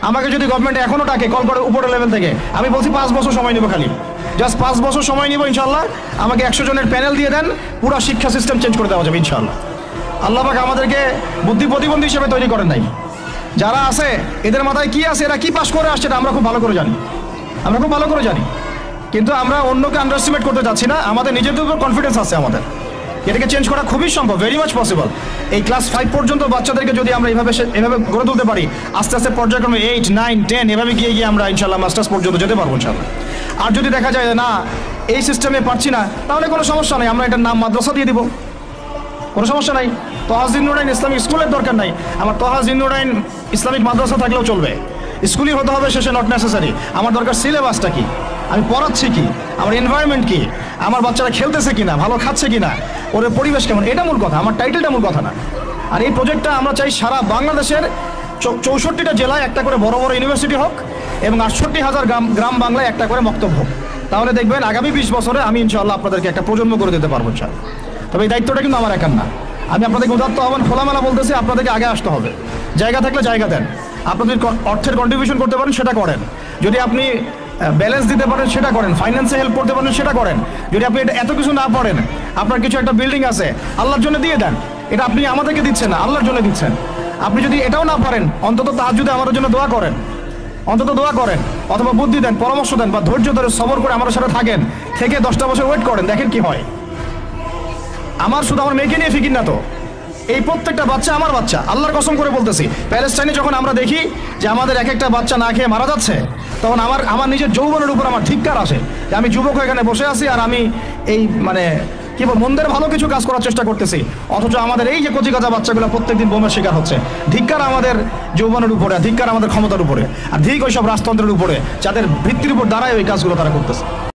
আমাকে যদি গভর্নমেন্ট এখনও ডাকে কল করে উপরের লেভেল থেকে, আমি বলছি 5 বছর সময় নেব, খালি জাস্ট 5 বছর সময় নিব ইনশাল্লাহ। আমাকে 100 জনের প্যানেল দিয়ে দেন, পুরো শিক্ষা সিস্টেম চেঞ্জ করে দেওয়া যাবে ইনশাল্লাহ। আল্লাহ পাক আমাদেরকে বুদ্ধি প্রতিবন্ধী হিসেবে তৈরি করেন নাই। যারা আছে এদের মাথায় কি আছে, এরা কি পাস করে আসছে এটা আমরা খুব ভালো করে জানি, আমরা খুব ভালো করে জানি। কিন্তু আমরা অন্যকে আন্ডারএস্টিমেট করতে যাচ্ছি না, আমাদের নিজেদের উপর কনফিডেন্স আছে আমাদের। এটাকে চেঞ্জ করা খুবই সম্ভব, ভেরি মাচ পসিবল। এই ক্লাস 5 পর্যন্ত বাচ্চাদেরকে যদি আমরা এভাবে গড়ে তুলতে পারি, আস্তে আস্তে পর্যায়ক্রমে 8, 9, 10 এভাবে গিয়ে আমরা ইনশাল্লাহ মাস্টার্স পর্যন্ত যেতে পারবো ইনশাল্লাহ। আর যদি দেখা যায় না এই সিস্টেমে পারছি না, তাহলে কোনো সমস্যা নেই, আমরা এটার নাম মাদ্রাসা দিয়ে দিব, কোনো সমস্যা নাই। তোহা জিন্নুরাইন ইসলামিক স্কুলের দরকার নাই, আমার তোহা জিন্নুরাইন ইসলামিক মাদ্রাসা থাকলেও চলবে। স্কুলই হতে হবে শেষে, নট নেসেসারি। আমার দরকার সিলেবাসটা কি, আমি পড়াচ্ছি কি, আমার এনভায়রনমেন্ট কি, আমার বাচ্চারা খেলতেছে কিনা, ভালো খাচ্ছে কিনা, ওর পরিবেশ কেমন, এটা মূল কথা, আমার টাইটেলটা মূল কথা না। আর এই প্রজেক্টটা আমরা চাই সারা বাংলাদেশের 64টা জেলায় একটা করে বড় বড় ইউনিভার্সিটি হোক এবং 68,000 গ্রাম বাংলায় একটা করে মক্তব হোক। তাহলে দেখবেন আগামী 20 বছরে আমি ইনশাআল্লাহ আপনাদেরকে একটা প্রজন্ম করে দিতে পারবো ইনশাআল্লাহ। তবে এই দায়িত্বটা কিন্তু আমার একার না, আমি আপনাদেরকে উদাত্ত আহ্বান খোলামেলা বলতেছি, আপনাদেরকে আগে আসতে হবে। জায়গা থাকলে জায়গা দেন, আপনাদের অর্থের কন্ট্রিবিউশন করতে পারেন সেটা করেন, যদি আপনি ব্যালেন্স দিতে পারেন সেটা করেন, ফাইন্যান্সে হেল্প করতে পারেন সেটা করেন। যদি আপনি এত কিছু না পারেন, আপনার কিছু একটা বিল্ডিং আছে আল্লাহর জন্য দিয়ে দেন, এটা আপনি আমাদেরকে দিচ্ছেন না, আল্লাহর জন্য দিচ্ছেন। আপনি যদি এটাও না পারেন, অন্তত তাহাজ্জুদে আমাদের জন্য দোয়া করেন, অন্তত দোয়া করেন, অথবা বুদ্ধি দেন, পরামর্শ দেন, বা ধৈর্য ধরে সবর করে আমাদের সাথে থাকেন, থেকে 10টা বছর ওয়েট করেন, দেখেন কি হয়। আমার শুধু আমার মেয়েকে নিয়ে ফিকির না তো, এই প্রত্যেকটা বাচ্চা আমার বাচ্চা, আল্লাহর কসম করে বলতেছি। প্যালেস্টাইনে যখন আমরা দেখি যে আমাদের এক একটা বাচ্চা না খেয়ে মারা যাচ্ছে, তখন আমার নিজের যৌবনের উপর আমার ধিক্কার আসে যে আমি যুবক এখানে বসে আছি আর আমি এই মানে কি বল মন্দের ভালো কিছু কাজ করার চেষ্টা করতেছি, অথচ আমাদের এই যে কচিকাচা বাচ্চাগুলো প্রত্যেকদিন বোমের শিকার হচ্ছে। ধিক্কার আমাদের যৌবনের উপরে, ধিক্কার আমাদের ক্ষমতার উপরে, আর ধিক ওইসব রাজতন্ত্রের উপরে যাদের ভিত্তির উপর দাঁড়ায় ওই কাজগুলো তারা করতেছে।